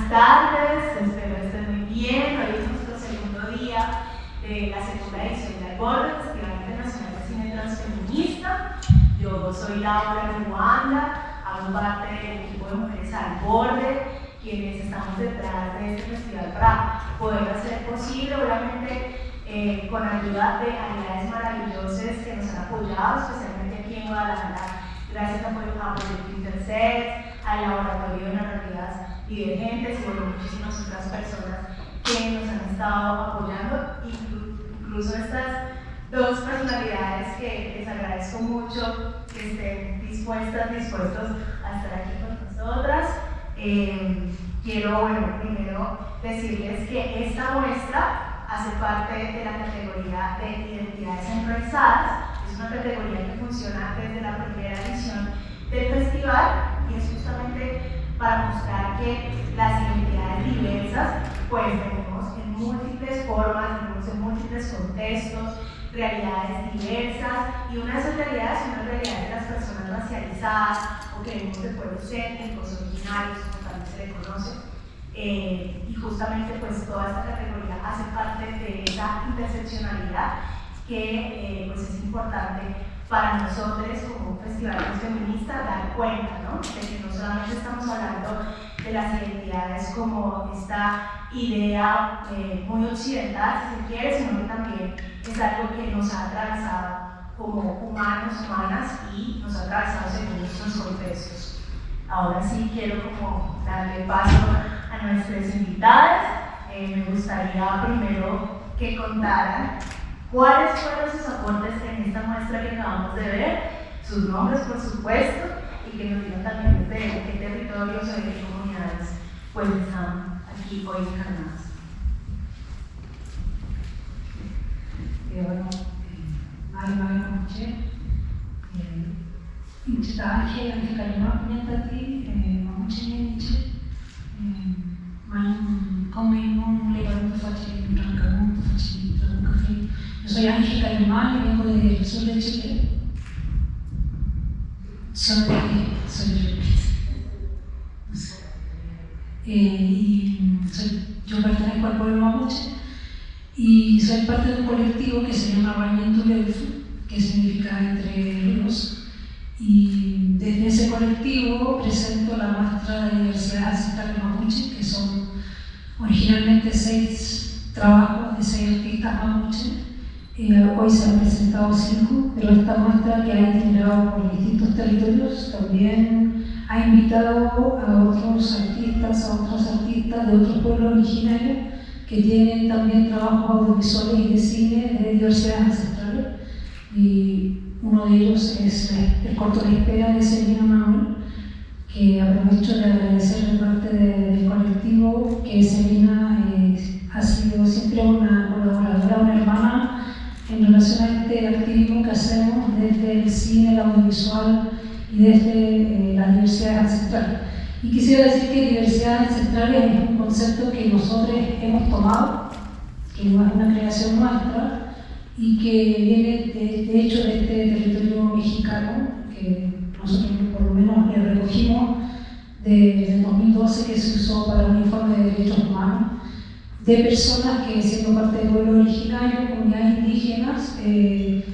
Buenas tardes, espero estén muy bien. Hoy es nuestro segundo día de la segunda edición del Alborde, Festival Internacional de Cine Transfeminista. Yo soy Laura de Ruanda, hago parte del equipo de Mujeres Alborde, quienes estamos detrás de este festival para poder hacer posible, obviamente con ayuda de aliados maravillosos que nos han apoyado, especialmente aquí en Guadalajara, gracias a Proyecto Intersex, al Laboratorio de Narrativas Divergentes y bueno, muchísimas otras personas que nos han estado apoyando, incluso estas dos personalidades que les agradezco mucho que estén dispuestos a estar aquí con nosotras. Quiero, bueno, primero decirles que esta muestra hace parte de la categoría de identidades enraizadas. Es una categoría que funciona desde la primera edición del festival y es justamente para mostrar que las identidades diversas pues venimos en múltiples formas, venimos en múltiples contextos, realidades diversas, y una de esas realidades son las realidades de las personas racializadas o que venimos de pueblos étnicos, originarios, como también se le conoce, y justamente pues toda esta categoría hace parte de esa interseccionalidad que pues es importante para nosotros como un festival feminista dar cuenta, ¿no? De que no solamente estamos hablando de las identidades como esta idea muy occidental, si se quiere, sino que también es algo que nos ha atravesado como humanos, humanas, y nos ha atravesado según nuestros contextos. Ahora sí quiero como darle paso a nuestras invitadas. Me gustaría primero que contaran cuáles fueron sus aportes en esta muestra que acabamos de ver, sus nombres por supuesto, y que nos digan también desde qué territorios o de qué comunidades pues están aquí hoy encarnadas. Bueno, Alma Noche, Inchitaje, Angelina, Piñatati, Mamuche, Nietzsche, comemos, levamos fácil, arrancamos fácil, un café. Yo soy Ángel Calimán y vengo del sur de Chile. Soy yo pertenezco al pueblo mapuche y soy parte de un colectivo que se llama Rañento Leufu, que significa entre ríos, y desde ese colectivo presento la muestra de diversidad ancestral de mapuche, que son originalmente 6 trabajos de 6 artistas mapuche. Hoy se han presentado 5, pero esta muestra, que ha itinerado por distintos territorios, también ha invitado a otros artistas de otros pueblos originarios que tienen también trabajos audiovisuales y de cine de diversidades ancestrales. Y uno de ellos es el corto de espera de Selina Manuel, que aprovecho de agradecer de parte del colectivo, que Selina ha sido siempre una colaboradora, una hermana en relación a este activismo que hacemos desde el cine, el audiovisual y desde las diversidades ancestrales. Y quisiera decir que diversidades ancestrales es un concepto que nosotros hemos tomado, que no es una creación nuestra y que viene de hecho de este territorio mexicano, que nosotros por lo menos le recogimos desde el 2012, que se usó para un informe de derechos humanos, de personas que, siendo parte del pueblo originario, comunidades indígenas,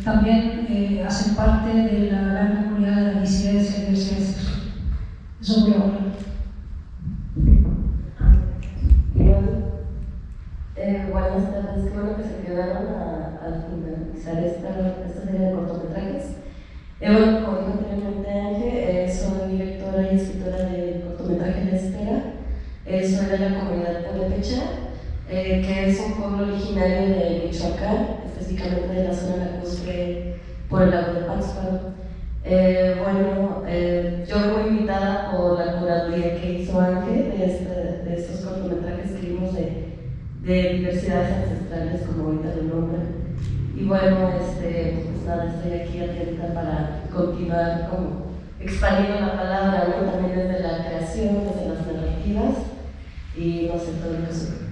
también hacen parte de la gran comunidad de la disidencia y diversidad sexual. Eso voy a hablar. Buenas tardes, qué bueno que se quedaron a finalizar esta serie de cortometrajes. Bueno, como dijo anteriormente Ángel, soy directora y escritora del cortometraje La Espera. Soy de la comunidad purépecha, que es un pueblo originario de Michoacán, específicamente de la zona lacustre por el lago de Pátzcuaro. Yo fui invitada por la curaduría que hizo Ángel de estos cortometrajes que vimos de diversidades ancestrales, como ahorita lo nombran. Y bueno, pues nada, estoy aquí atenta para continuar como expandiendo la palabra, ¿no? También desde la creación, desde las narrativas y no sé, todo lo que surge.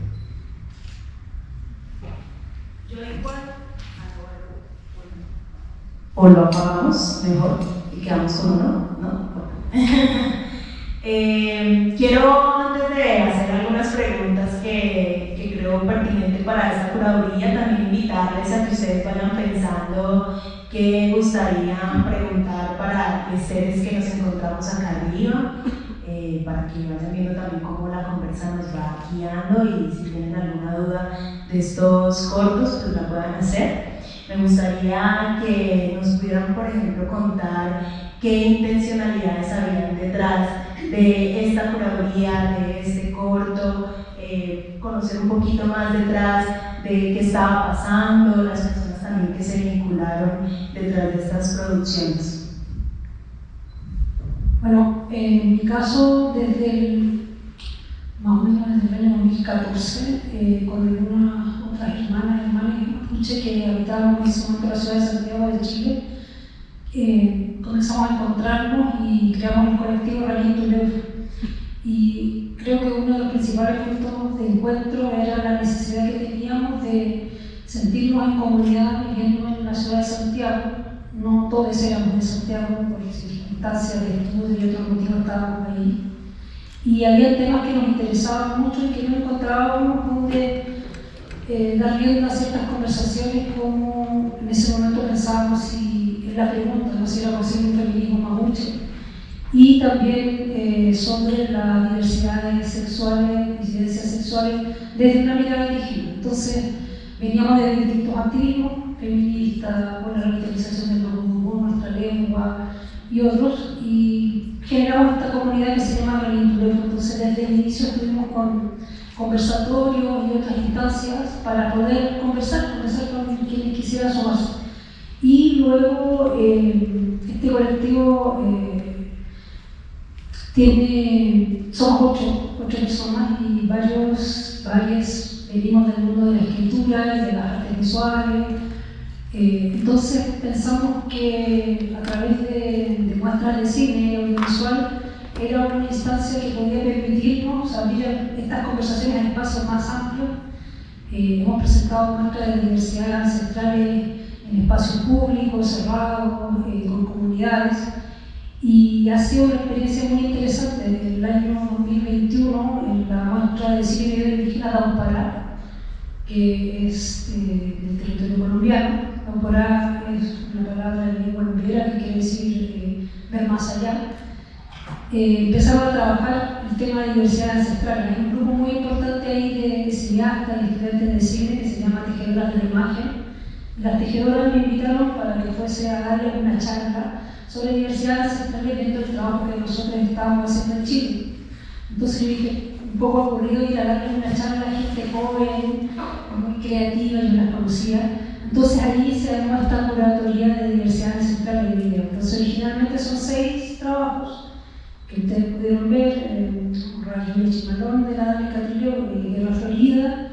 Yo igual. O lo apagamos mejor y quedamos con uno, ¿no? Quiero, antes de hacer algunas creo pertinente para esta curaduría. También invitarles a que ustedes vayan pensando qué gustaría preguntar para los seres que nos encontramos acá arriba, para que vayan viendo también cómo la conversa nos va guiando, y si tienen alguna duda de estos cortos, pues la puedan hacer. Me gustaría que nos pudieran, por ejemplo, contar qué intencionalidades habían detrás de esta curaduría, de este corto, conocer un poquito más detrás de qué estaba pasando, las personas también que se vincularon detrás de estas producciones. Bueno, en mi caso, más o menos desde el año 2014, con algunas otras hermanas mapuche que habitaban en ese momento la ciudad de Santiago de Chile, comenzamos a encontrarnos y creamos el colectivo Raquín Tuleufu. Y creo que uno de los principales puntos de encuentro era la necesidad que teníamos de sentirnos en comunidad viviendo en la ciudad de Santiago. No todos éramos de Santiago, por circunstancias de estudio y otros motivos estábamos ahí. Y había temas que nos interesaban mucho y que no encontrábamos donde dar rienda a ciertas conversaciones, como en ese momento pensábamos si, en la pregunta, ¿no?, si era posible un feminismo mapuche, y también sobre las diversidades sexuales, disidencias sexuales desde una mirada indígena. Entonces veníamos de distintos activismos feministas, por la revitalización del mapudungún, nuestra lengua y otros, y generamos esta comunidad que se llama Raquín Tuleufu. Entonces desde el inicio estuvimos con conversatorios y otras instancias para poder conversar con quienes quisieran sumarse. Y luego este colectivo somos 8 personas, y varias venimos del mundo de la escritura y de las artes visuales. Entonces pensamos que a través de muestras de cine y audiovisual era una instancia que podía permitirnos abrir estas conversaciones a espacios más amplios. Hemos presentado muestras de diversidad ancestrales en espacios públicos, cerrados, con comunidades, y ha sido una experiencia muy interesante. En el año 2021, en la muestra de cine y video indígena Daumpará, que es del territorio colombiano. Daumpará es una palabra de lengua nubiera que quiere decir ver más allá. Empezamos a trabajar el tema de diversidad ancestral. Hay un grupo muy importante ahí de cineastas y estudiantes de cine que se llama Tejedoras de la Imagen. Las tejedoras me invitaron para que fuese a darles una charla sobre diversidad ancestral dentro del trabajo que nosotros estábamos haciendo en Chile. Entonces yo dije, un poco aburrido ir a darle una charla a gente joven, muy creativa, yo las conocía. Entonces allí se armó esta curatoría de diversidad ancestral en video. Entonces originalmente son 6 trabajos que ustedes pudieron ver, Rayo Chimalón de la Dame Catrillo, Guerra Florida.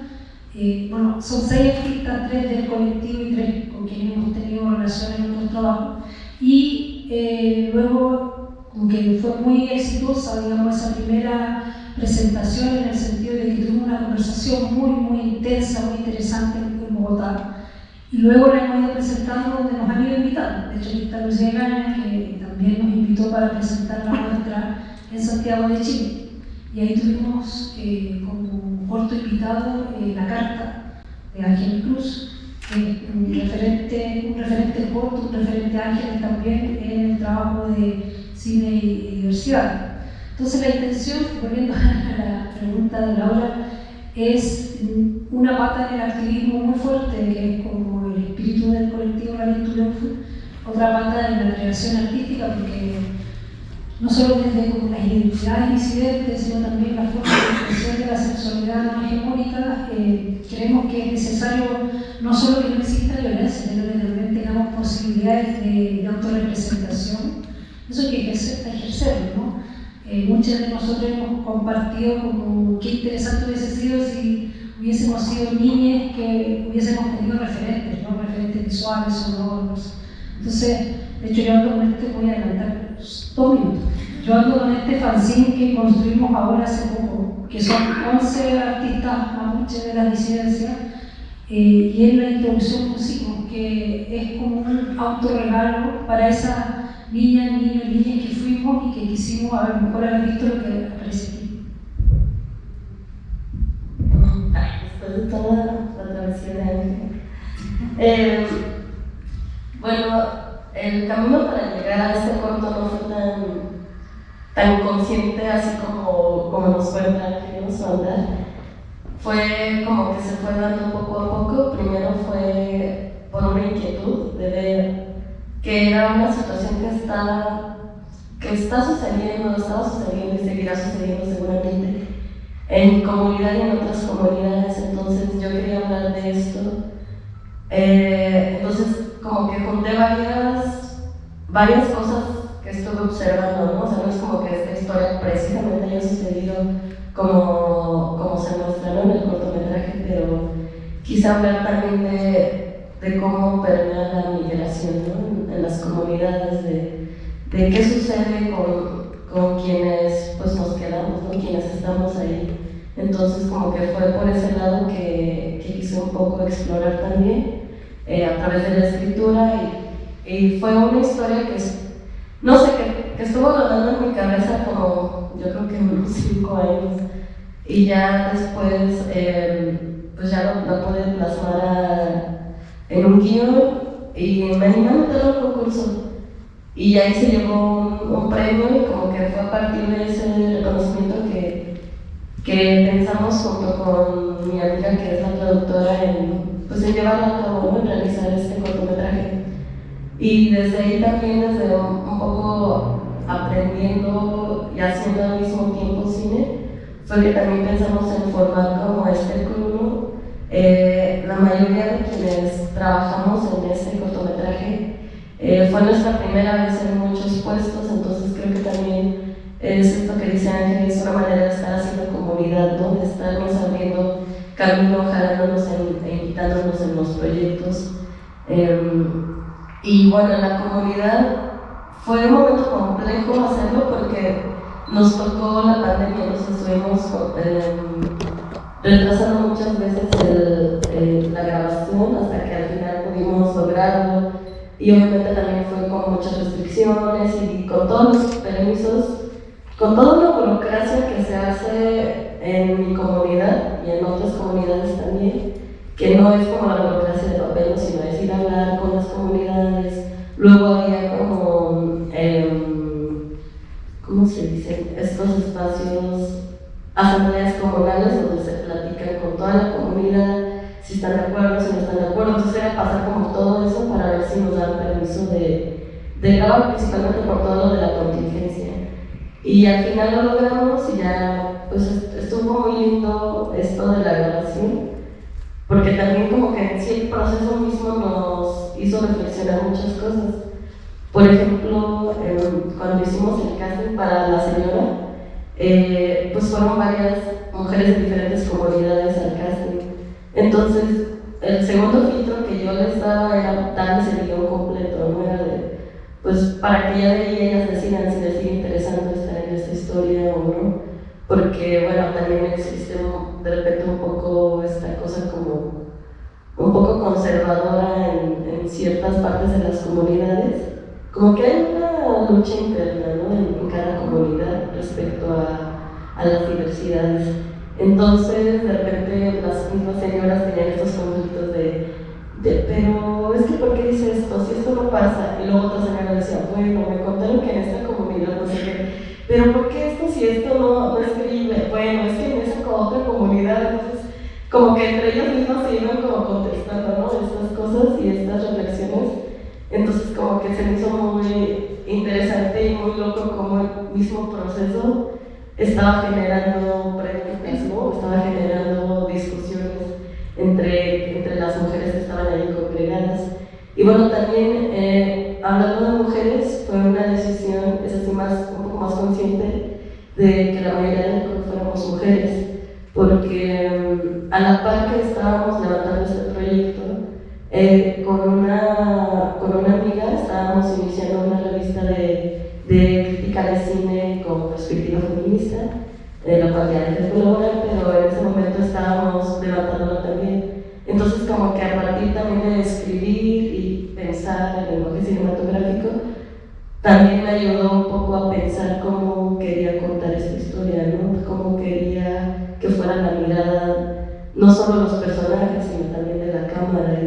Bueno, son 6 artistas, 3 del colectivo y 3 con quienes hemos tenido relaciones en otros trabajos. Y luego, como que fue muy exitosa, digamos, esa primera presentación, en el sentido de que tuvimos una conversación muy intensa, muy interesante en Bogotá. Y luego la hemos ido presentando donde nos han ido invitando. De hecho, está Lucía Gaña, que también nos invitó para presentar la muestra en Santiago de Chile. Y ahí tuvimos como corto invitado La Carta de Ángel Cruz, un referente corto, un referente Ángel también en el trabajo de cine y diversidad. Entonces la intención, volviendo a la pregunta de Laura, es una pata en el activismo muy fuerte, que es como el espíritu del colectivo Raquín Tuleufu, otra pata en la creación artística, porque no solo desde como las identidades disidentes, sino también la forma de expresión de la sexualidad no hegemónica, creemos que es necesario no solo que no exista violencia, sino que también tengamos posibilidades de autorrepresentación. Eso hay que ejercerlo, ¿no? Muchas de nosotros hemos compartido como qué interesante hubiese sido si hubiésemos sido niñas que hubiésemos tenido referentes, ¿no? Referentes visuales, sonoros. Entonces, de hecho, yo ando con voy a adelantar 2 minutos. Yo ando con este fanzine que construimos ahora hace poco, que son 11 artistas mapuches de la disidencia, y es la introducción músico, que es como un autorregalo para esas niñas, niños y niñas que fuimos y que quisimos a lo mejor haber visto lo que aparece aquí. Después de toda la travesía de Ángel. Bueno, el camino para llegar a este corto no fue tan consciente así como nos cuenta Ángel, nos andar. Fue como que se fue dando poco a poco. Primero fue por una inquietud de ver que era una situación que estaba sucediendo y seguirá sucediendo seguramente en mi comunidad y en otras comunidades. Entonces yo quería hablar de esto. Entonces como que junté varias cosas que estuve observando, ¿no? O sea, no es como que esta historia precisamente haya sucedido como se muestra en el cortometraje, pero quise hablar también de cómo permea la migración, ¿no? En las comunidades, de qué sucede con quienes pues nos quedamos, ¿no? Quienes estamos ahí. Entonces como que fue por ese lado que quise un poco explorar también a través de la escritura, y fue una historia que no sé, que estuvo rodando en mi cabeza como yo creo que unos 5 años, y ya después pues ya la pude plasmar en un guión y me animé a meterlo al concurso, y ahí se llevó un premio, y como que fue a partir de ese reconocimiento que pensamos junto con mi amiga que es la productora en llevarlo a cabo, ¿no? En realizar este cortometraje. Y desde ahí también, desde un poco aprendiendo y haciendo al mismo tiempo cine, fue que también pensamos en formar como este club. La mayoría de quienes trabajamos en este cortometraje fue nuestra primera vez en muchos puestos, entonces creo que también es esto que dice Ángel, es una manera de estar haciendo comunidad, ¿no? De estarnos abriendo camino, jalándonos e invitándonos en los proyectos. Y bueno, en la comunidad fue un momento complejo hacerlo porque nos tocó la pandemia, nos estuvimos retrasando muchas veces la grabación hasta que al final pudimos lograrlo, y obviamente también fue con muchas restricciones y con todos los permisos, con toda la burocracia que se hace en mi comunidad y en otras comunidades también, que no es como la burocracia de papel, sino es ir a hablar con las comunidades. Luego había como, ¿cómo se dicen? Estos espacios, asambleas comunales donde se platican con toda la comunidad, si están de acuerdo, si no están de acuerdo. Entonces era pasar como todo eso para ver si nos dan permiso de grabar, principalmente por todo lo de la contingencia. Y al final lo logramos y ya pues estuvo muy lindo esto de la grabación, porque también como que en sí el proceso mismo nos hizo reflexionar muchas cosas. Por ejemplo, cuando hicimos el casting para La Señora, pues fueron varias mujeres de diferentes comunidades al casting. Entonces, el segundo filtro que yo les daba era darles el guión completo, no era pues para que ya de ahí ellas decidan si les sigue interesando estar en esta historia o no, porque bueno, también existe de repente un poco esta cosa como un poco conservadora en ciertas partes de las comunidades, como que hay una lucha interna, ¿no? en cada comunidad respecto a las diversidades. Entonces de repente las mismas señoras tenían estos conflictos pero es que ¿por qué dice esto? Si esto no pasa. Y luego otra señora decía, bueno, me contaron que en esta comunidad no sé qué, pero ¿por qué esto si esto no es creíble? Bueno, es que en esa otra comunidad, entonces como que entre ellos mismos se iban como contestando, ¿no? Estas cosas y estas reflexiones. Entonces como que se me hizo muy interesante y muy loco como el mismo proceso estaba generando preguntas, ¿no? Estaba generando discusiones entre las mujeres que estaban ahí congregadas. Y bueno, también hablando de mujeres, fue una decisión, es así un poco más consciente, de que la mayoría del grupo fuéramos mujeres, porque a la par que estábamos levantando este proyecto, con una amiga estábamos iniciando una revista de crítica de cine con perspectiva feminista, la cual ya dejé de colaborar, pero en ese momento estábamos levantándolo también. Entonces como que a partir también de escribir y pensar en el lenguaje cinematográfico, también me ayudó un poco a pensar cómo quería contar esta historia, ¿no? Cómo quería que fuera la mirada no solo los personajes, sino también de la cámara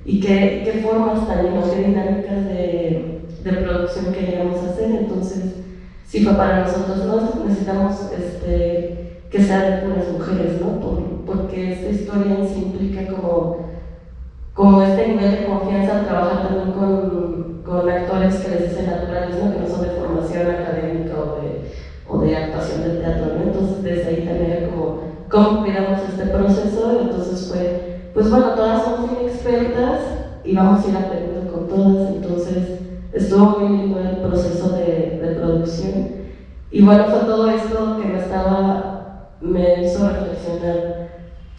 y qué formas también, o qué dinámicas de producción queríamos hacer. Entonces, sí fue para nosotros, ¿no? Necesitamos que sea de puras mujeres, ¿no? Porque esta historia en sí implica como este nivel de confianza, trabajar también con actores que les dicen naturales, ¿no? Que no son de formación académica o de actuación del teatro, ¿no? Entonces desde ahí también era cómo cuidamos este proceso. Entonces fue, pues bueno, todas somos inexpertas y vamos a ir aprendiendo con todas. Entonces estuvo muy lindo el proceso de producción. Y bueno, fue todo esto que me hizo reflexionar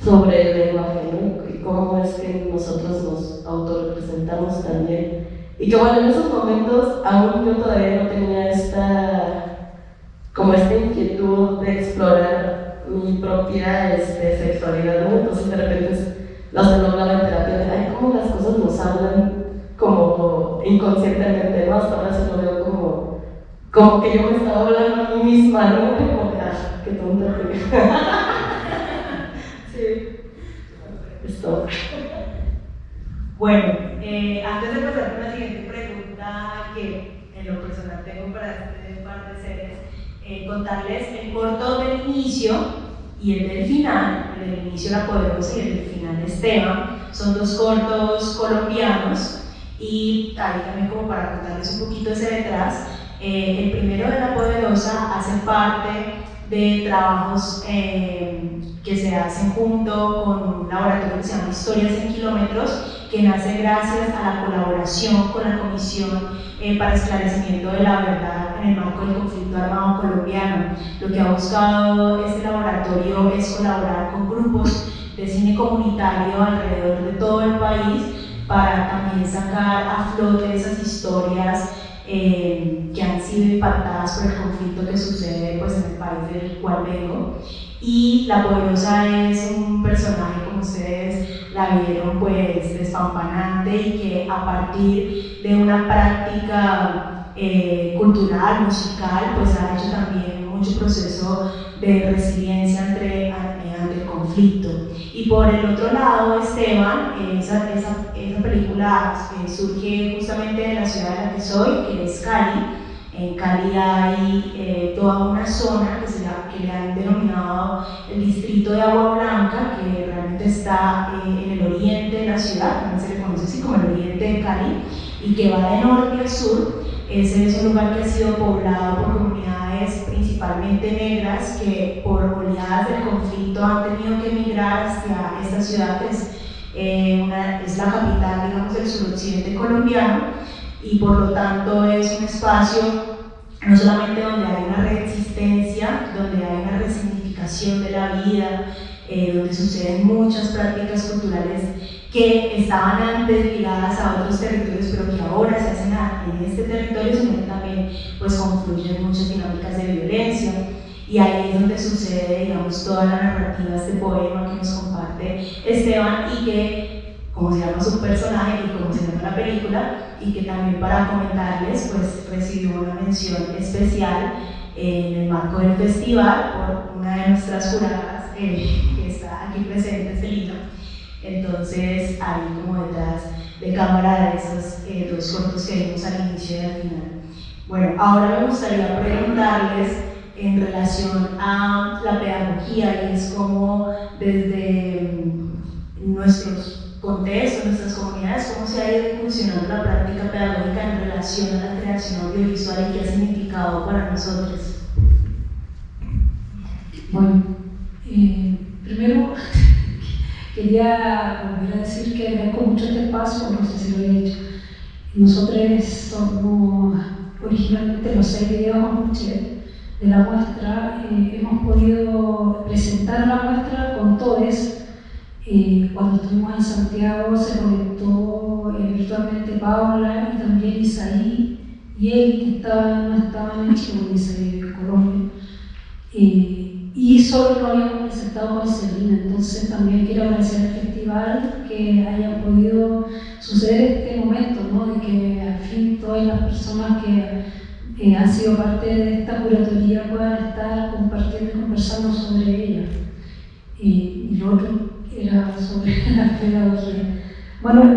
sobre el lenguaje, ¿no? Y cómo es que nosotros nos autorrepresentamos también. Y que bueno, en esos momentos aún yo todavía no tenía esta inquietud de explorar mi propia sexualidad, ¿no? Entonces de repente lo hablaba en terapia de, ay, cómo las cosas nos hablan como inconscientemente, ¿no? Hasta ahora se lo veo como que yo me estaba hablando a mí misma, ¿no? Como que, qué tonta que... Sí. Esto. Bueno, antes de pasar con la siguiente pregunta que en lo personal tengo para este par de seres, contarles el corto del inicio y el del final. El del inicio La Poderosa y el del final Esteban. Son dos cortos colombianos y ahí también como para contarles un poquito ese detrás. El primero de La Poderosa hace parte de trabajos que se hacen junto con un laboratorio que se llama Historias en Kilómetros, que nace gracias a la colaboración con la Comisión para Esclarecimiento de la Verdad en el marco del conflicto armado colombiano. Lo que ha buscado este laboratorio es colaborar con grupos de cine comunitario alrededor de todo el país para también sacar a flote esas historias que han sido impactadas por el conflicto que sucede pues, en el país del cual vengo. Y La Poderosa es un personaje, como ustedes la vieron, pues despampanante y que a partir de una práctica cultural, musical, pues ha hecho también mucho proceso de resiliencia ante el conflicto. Y por el otro lado, Esteban, esa película surge justamente de la ciudad de la que soy, que es Cali. En Cali hay toda una zona que le han denominado el distrito de Agua Blanca, que realmente está en el oriente de la ciudad, también se le conoce así como el oriente de Cali, y que va de norte a sur. Ese es un lugar que ha sido poblado por comunidades principalmente negras que por oleadas del conflicto han tenido que emigrar hacia esta ciudad, que es la capital, digamos, del suroccidente colombiano, y por lo tanto es un espacio no solamente donde hay una reexistencia, donde hay una resignificación de la vida, donde suceden muchas prácticas culturales que estaban antes ligadas a otros territorios, pero que ahora se hacen en este territorio, sino que también pues, confluyen muchas dinámicas de violencia. Y ahí es donde sucede, digamos, toda la narrativa de este poema que nos comparte Esteban y que, como se llama su personaje y como se llama la película, y que también para comentarles, pues recibió una mención especial en el marco del festival por una de nuestras juradas que está aquí presente, Celina. Entonces, ahí como detrás de cámara de esos dos cortos que vimos al inicio y al final. Bueno, ahora me gustaría preguntarles en relación a la pedagogía, y es como desde nuestros contextos, nuestras comunidades, cómo se ha ido incursionando la práctica pedagógica en relación a la creación audiovisual y qué ha significado para nosotros. Bueno, primero quería volver a decir que agradezco mucho este espacio, no sé si lo he dicho. Nosotros somos originalmente los 6 videos mapuche de la muestra. Hemos podido presentar la muestra con todos. Cuando estuvimos en Santiago se conectó virtualmente Paula y también Isaí y él, que no estaban en Chile, Isaí vive en Colombia. Y solo lo habíamos presentado con Celina. Entonces también quiero agradecer al festival que haya podido suceder este momento, ¿no? De que al fin todas las personas que han sido parte de esta curatoría puedan estar compartiendo y conversando sobre ella. Y lo otro,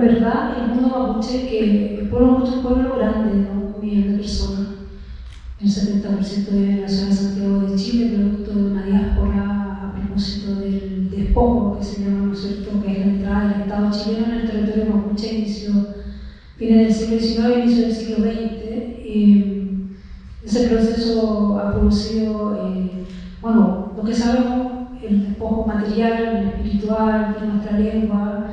en verdad el mundo mapuche, que el pueblo mapuche es un pueblo grande, ¿no? 1 millón de personas. El 70% vive en la ciudad de Santiago de Chile, producto de una diáspora a propósito del despojo, que se llama, ¿no es cierto?, que es la entrada del Estado chileno en el territorio mapuche, inicio fines del siglo XIX, inicio del siglo XX. Ese proceso ha producido, bueno, lo que sabemos, el despojo material, el espiritual, de nuestra lengua,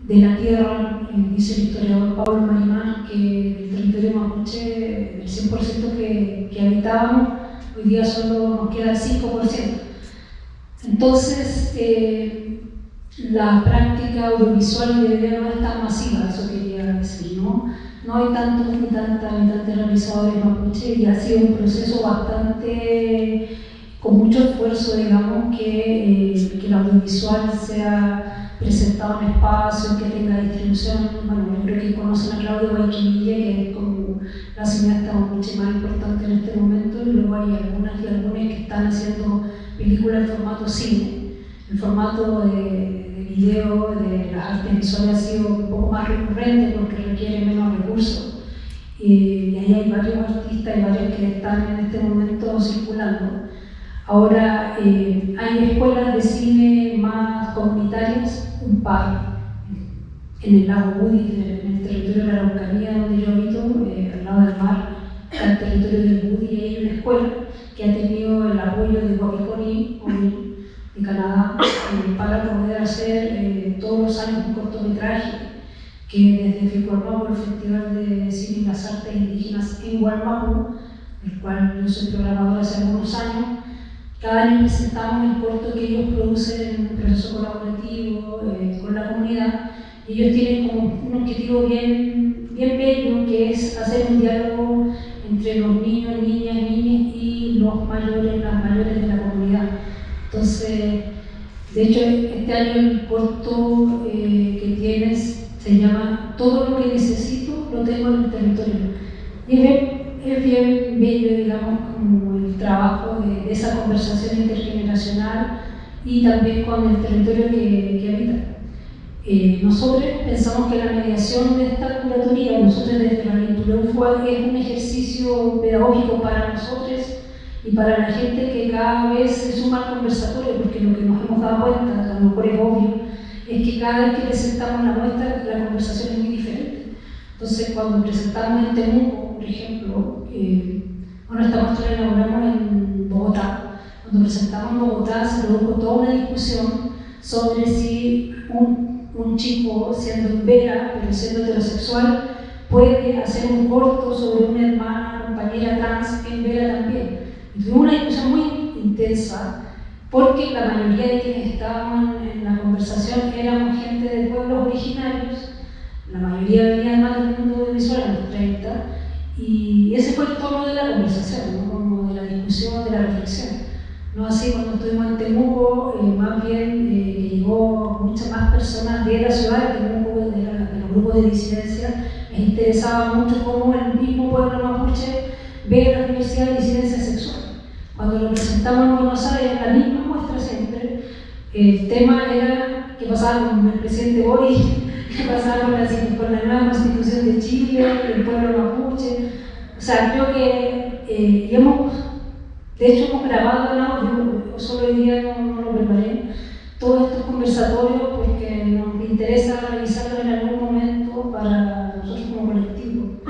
de la tierra. Dice el historiador Pablo Marimán que el territorio mapuche, del 100% que habitábamos, hoy día solo nos queda el 5%. Entonces, la práctica audiovisual de idea no es tan masiva, eso quería decir, ¿no? No hay tantos ni tantas realizadores mapuche, y ha sido un proceso bastante, con mucho esfuerzo, digamos, que el audiovisual sea presentado en espacios, que tenga distribución. Bueno, yo creo que conocen a Claudia Guayquimilla, que es como la cineasta mapuche más importante en este momento, y luego hay algunas que están haciendo películas en formato cine. El formato de video, de las artes visuales, ha sido un poco más recurrente porque requiere menos recursos. Y ahí hay varios artistas y varios que están en este momento circulando. Ahora hay escuelas de cine más comunitarias, un par, en el lago Budi, en el territorio de la Araucanía donde yo habito, al lado del mar, está el territorio del Budi, y hay una escuela que ha tenido el apoyo de Wapikoni de Canadá para poder hacer todos los años un cortometraje que desde FICUALMAPU, el Festival de Cine y las Artes Indígenas en Gualmapu, el cual yo soy programadora hace algunos años. Cada año presentamos el corto que ellos producen en un proceso colaborativo con la comunidad, y ellos tienen como un objetivo bien bello, que es hacer un diálogo entre los niños, niñas y los mayores, las mayores de la comunidad. Entonces, de hecho, este año el corto que tienes se llama Todo lo que necesito lo tengo en el territorio. Y es bien bello, digamos, como el trabajo de esa conversación intergeneracional y también con el territorio que habita. Nosotros pensamos que la mediación de esta curatoría, nosotros desde la Lintuleu, es un ejercicio pedagógico para nosotros y para la gente que cada vez se suma al conversatorio, porque lo que nos hemos dado cuenta, a lo mejor es obvio, es que cada vez que presentamos la muestra, la conversación es muy diferente. Entonces, cuando presentamos en Temuco, por ejemplo, bueno, esta muestra la inauguramos en Bogotá. Cuando presentamos en Bogotá se produjo toda una discusión sobre si un chico, siendo en vera, pero siendo heterosexual, puede hacer un corto sobre una hermana, compañera trans en vera también. Y tuvimos una discusión muy intensa, porque la mayoría de quienes estaban en la conversación éramos gente de pueblos originarios, la mayoría venía además del mundo audiovisual, en los 30, y ese fue el tono de la conversación, ¿no? Como de la discusión, de la reflexión. No así cuando estuvimos en Temuco, más bien llegó muchas más personas de la ciudad de Temuco, de los grupos de disidencia. Les interesaba mucho cómo el mismo pueblo mapuche ve la diversidad de disidencia sexual. Cuando lo presentamos en Buenos Aires, la misma muestra siempre, el tema era qué pasaba con el presidente Boris, qué pasaba con la nueva constitución de Chile, el pueblo mapuche. O sea, creo que de hecho hemos grabado en audio, yo solo hoy día no lo preparé, todos estos conversatorios porque nos interesa realizarlos en algún momento para nosotros como colectivo.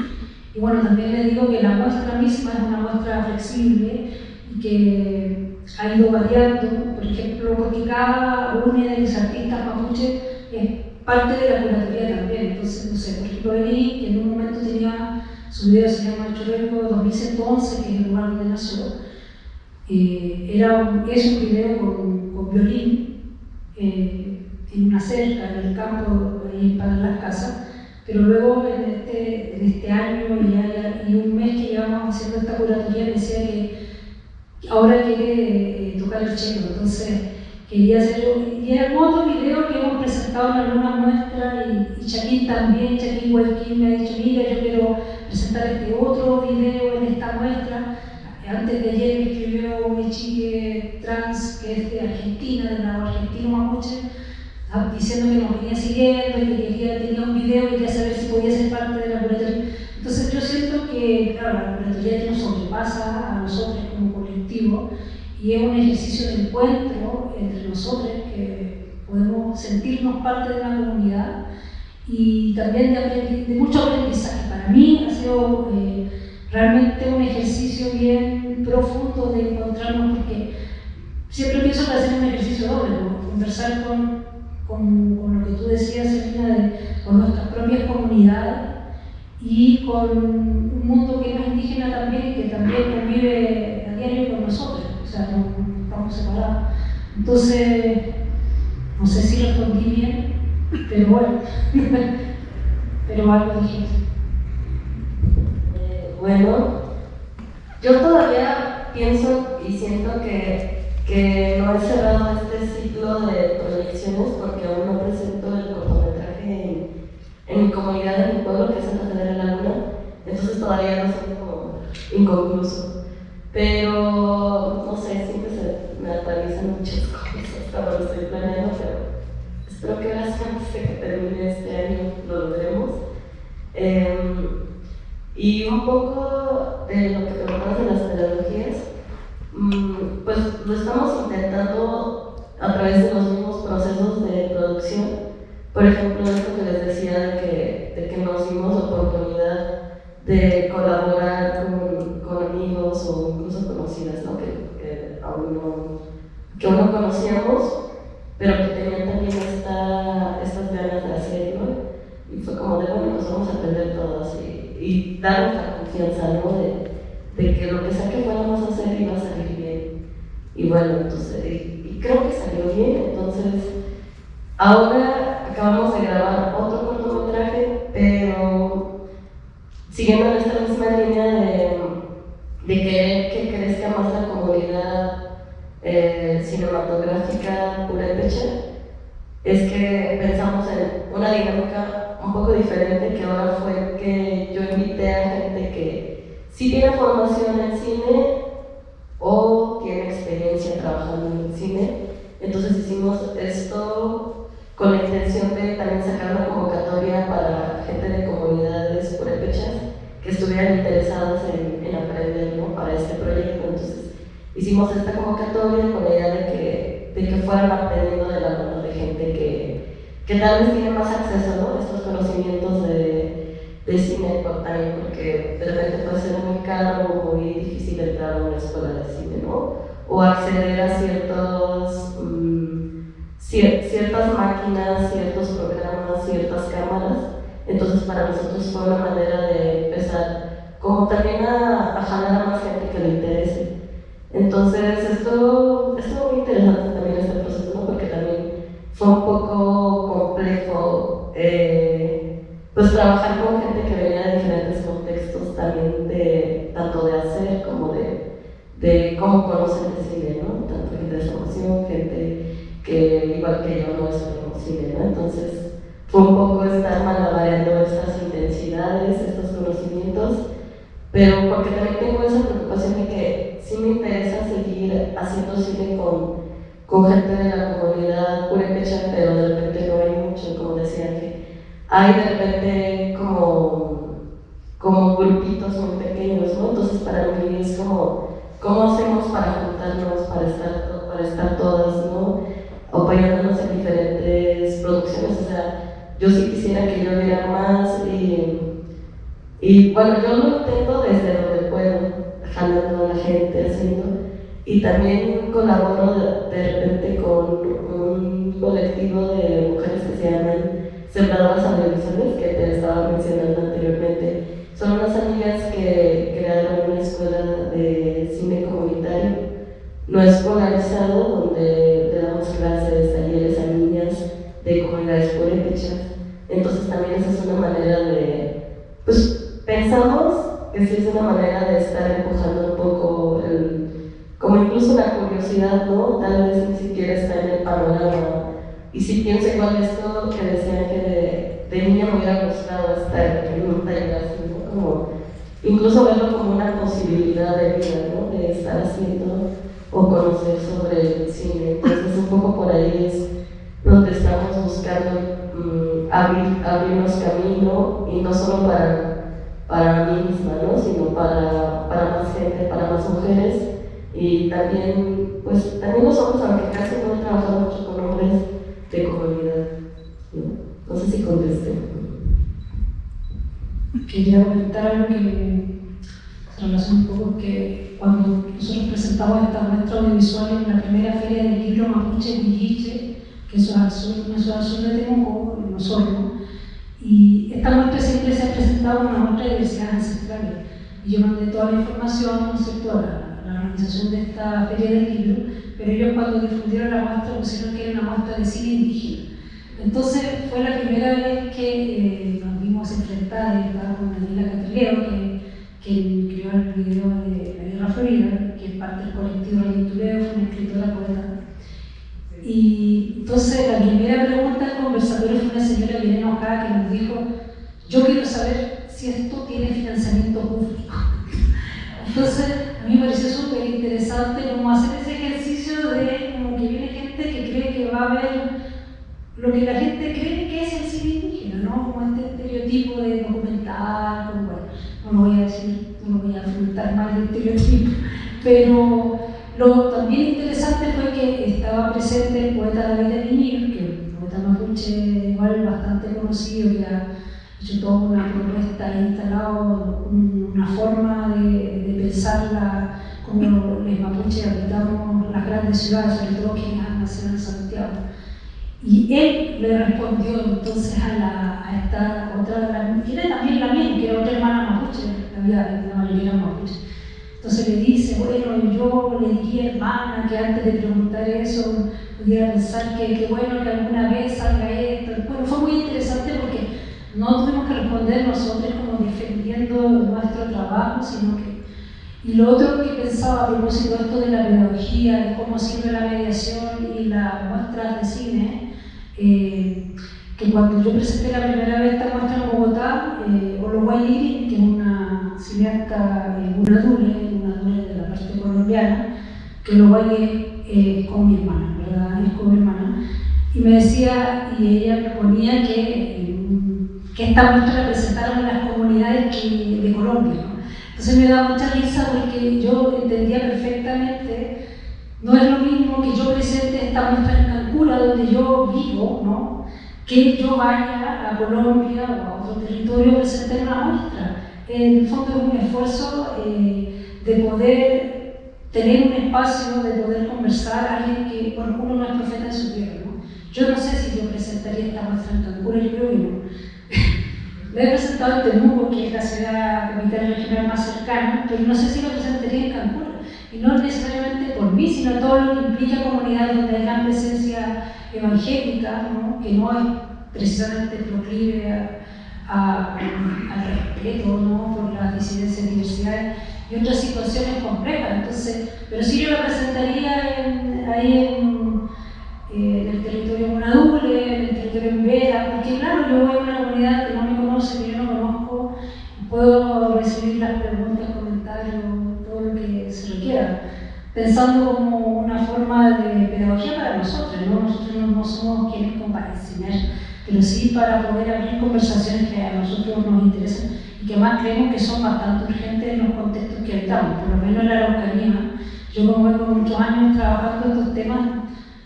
Y bueno, también les digo que la muestra misma es una muestra flexible y que ha ido variando, por ejemplo, porque cada uno de los artistas mapuche es parte de la curatoría también. Entonces, no sé, por ejemplo, Beni, que en un momento tenía su video, se llama Chorreco 2111, que es el lugar donde nació. Es un video con violín en una cerca, en el campo, ahí para las casas, pero luego en este año y un mes que llevamos haciendo esta curatoría, me decía que ahora quiere tocar el cello, entonces quería hacerlo. Y era otro video que hemos presentado en algunas muestras, y Chaquín también, Chaquín Huelquín me ha dicho, mira, yo quiero presentar este otro video en esta muestra. Antes de ayer me escribió una chica trans que es de Argentina, del lado argentino mapuche, diciendo que nos venía siguiendo y que tenía un video y quería saber si podía ser parte de la curatoría. Entonces yo siento que, claro, la curatoría nos sobrepasa a nosotros como colectivo y es un ejercicio de encuentro entre nosotros que podemos sentirnos parte de una comunidad y también de mucho aprendizaje. Para mí ha sido realmente un ejercicio bien profundo de encontrarnos, porque siempre pienso que hacer un ejercicio doble, ¿no? Conversar con lo que tú decías, Selina, con nuestras propias comunidades y con un mundo que no es indígena también y que también convive a diario con nosotros, o sea, no estamos separados. Entonces, no sé si respondí bien, pero bueno, pero algo dije. Bueno, yo todavía pienso y siento que no he cerrado este ciclo de proyecciones porque aún no presento el cortometraje en mi comunidad, en mi pueblo, que es Santa Fe de la Laguna, entonces todavía no soy como inconcluso. Pero, no sé, siempre me atraviesan muchas cosas cuando lo estoy planeando, pero espero que ahora antes de que termine este año lo logremos. Y un poco de lo que preguntabas de las pedagogías, pues lo estamos intentando a través de los mismos procesos de producción. Por ejemplo, esto que les decía de que nos dimos oportunidad de colaborar con amigos o incluso conocidas, ¿no? que aún no conocíamos, pero que tenían también estas ganas de hacer, ¿no? Y fue como de, bueno, pues vamos a aprender todos y darnos la confianza, ¿no? De que lo que sea que fuéramos a hacer iba a salir bien. Y bueno, entonces, y creo que salió bien. Entonces, ahora acabamos de grabar otro cortometraje, pero siguiendo en esta misma línea de que crezca más la comunidad cinematográfica purépecha, es que pensamos en una dinámica un poco diferente, que ahora fue que yo invité a gente que sí tiene formación en cine o tiene experiencia trabajando en el cine. Entonces hicimos esto con la intención de también sacar una convocatoria para gente de comunidades purépechas que estuvieran interesadas en aprender, ¿no? Para este proyecto. Entonces hicimos esta convocatoria con la idea de que fueran aprendiendo de la mano de gente que tal vez tiene más acceso, ¿no? A estos conocimientos de cine también, porque de repente puede ser muy caro o muy difícil entrar a una escuela de cine, ¿no? O acceder a ciertas máquinas, ciertos programas, ciertas cámaras. Entonces para nosotros fue una manera de empezar como también a jalar a más gente que le interese. Entonces esto muy interesante también este proceso, ¿no? Porque también fue un poco complejo pues trabajar con gente que venía de diferentes contextos también, tanto de hacer como de cómo conocen el cine, ¿no? Tanto gente de formación, gente que igual que yo no estudiamos cine, ¿no? Entonces fue un poco estar malabareando estas intensidades, estos conocimientos, pero porque también tengo esa preocupación de que sí me interesa seguir haciendo cine con gente de la comunidad purépecha, pero de repente no hay mucho, como decía, que hay de repente como grupitos muy pequeños, ¿no? Entonces para mí es como, ¿cómo hacemos para juntarnos, para estar todas, ¿no? Apoyándonos en diferentes producciones? O sea, yo sí quisiera que yo viera más y bueno, yo lo intento desde donde puedo, jalando a la gente, haciendo, y también colaboro de repente con un colectivo de mujeres que se llaman Sembradoras Audiovisuales, que te estaba mencionando anteriormente. Son unas amigas que crearon una escuela de cine comunitario, no escolarizado, donde le damos clases, talleres a niñas de comunidades purépechas. Entonces también esa es una manera pues pensamos que sí es una manera de estar empujando un poco como incluso la curiosidad, ¿no? Tal vez ni siquiera está en el panorama. Y si pienso igual esto que decían que de niña me hubiera gustado estar en un taller así, ¿no? Como incluso verlo como una posibilidad de vida, ¿no? De estar haciendo o conocer sobre el cine. Entonces un poco por ahí donde estamos buscando abrirnos camino, y no solo para mí misma, ¿no? Sino para más gente, para más mujeres, y también, pues, también los hombres, aunque casi no he trabajado mucho con hombres de comunidad, ¿no? No sé si contesté. Quería comentar algo que se relaciona un poco, que cuando nosotros presentamos esta muestra audiovisual en la primera feria del libro Mapuche Huilliche, que eso es al sur, una ciudad al sur de Temuco, en Osorno, y esta muestra siempre se ha presentado como una muestra de diversidades ancestrales. Y yo mandé toda la información, ¿no es cierto?, a la organización de esta feria del libro, pero ellos cuando difundieron la muestra pusieron que era una muestra de cine indígena. Entonces fue la primera vez que nos vimos enfrentadas, estaba con Daniela Catrileo, que creó el video de La Guerra Florida, que es parte del colectivo Rayentuleo, fue una escritora poeta. Y entonces la primera pregunta del conversatorio fue una señora bien enojada que nos dijo: yo quiero saber si esto tiene financiamiento público. Entonces a mí me pareció súper interesante como hacer ese ejercicio de como que viene gente que cree que va a haber lo que la gente cree que es el cine indígena, ¿no? Como este estereotipo de documental, como, bueno, no lo voy a decir, no lo voy a afrontar más de estereotipo, pero lo también interesante fue que estaba presente el poeta David Elimir, que es un poeta mapuche igual bastante conocido, que ha hecho toda una propuesta, ha instalado una forma de pensar como los mapuches habitamos las grandes ciudades, sobre todo quienes han nacido en Santiago. Y él le respondió entonces a esta otra, que era también la mía, que era otra hermana mapuche, la mayoría era mapuche. Entonces le dice: bueno, yo le diría, hermana, que antes de preguntar eso pudiera pensar que bueno que alguna vez salga esto. Bueno, fue muy interesante porque no tuvimos que responder nosotros como defendiendo nuestro trabajo, sino que... Y lo otro que pensaba a propósito de esto de la pedagogía, de cómo sirve la mediación y la muestra de cine, que cuando yo presenté la primera vez esta muestra en Bogotá, Ologuay Liri, que es una cineasta unadule de la parte colombiana, que Ologuay es con mi hermana, ¿verdad? Es con mi hermana. Y me decía, y ella me ponía que esta muestra la presentaron en las comunidades de Colombia, ¿no? Entonces me da mucha risa porque yo entendía perfectamente, no es lo mismo que yo presente esta muestra en Cancún, donde yo vivo, ¿no?, que yo vaya a Colombia o a otro territorio a presentar una muestra. En el fondo es un esfuerzo de poder tener un espacio, de poder conversar a alguien que, bueno, uno no es profeta en su tierra, ¿no? Yo no sé si yo presentaría esta muestra en Cancún, yo creo que no. Lo he presentado en Temuco, que es la ciudad capital regional más cercana, pero no sé si lo presentaría en Cancún. Y no necesariamente por mí, sino todo lo que implica comunidades donde hay gran presencia evangélica, ¿no?, que no es precisamente proclive al respeto, ¿no?, por las disidencias y diversidades y otras situaciones complejas. Entonces, pero sí yo lo presentaría ahí en el territorio Monadule, en el territorio en Vera, porque claro, yo voy a una comunidad que no me conoce, que yo no conozco, y puedo recibir las preguntas, comentarios, todo lo que se requiera, pensando como una forma de pedagogía para nosotros, ¿no? Nosotros no somos quienes para enseñar, pero sí para poder abrir conversaciones que a nosotros nos interesan y que más creemos que son bastante urgentes en los contextos que habitamos, por lo menos en la Araucanía. Yo, como vengo muchos años trabajando estos temas,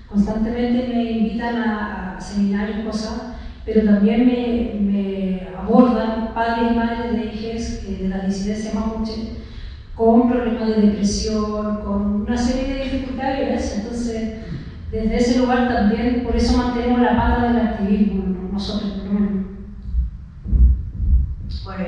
constantemente me invitan a seminarios, cosas, pero también me abordan padres y madres de hijas de la disidencia mapuche con problemas de depresión, con una serie de dificultades y violencia. Entonces, desde ese lugar también, por eso mantenemos la pata del activismo, ¿no?, nosotros por lo menos. Bueno,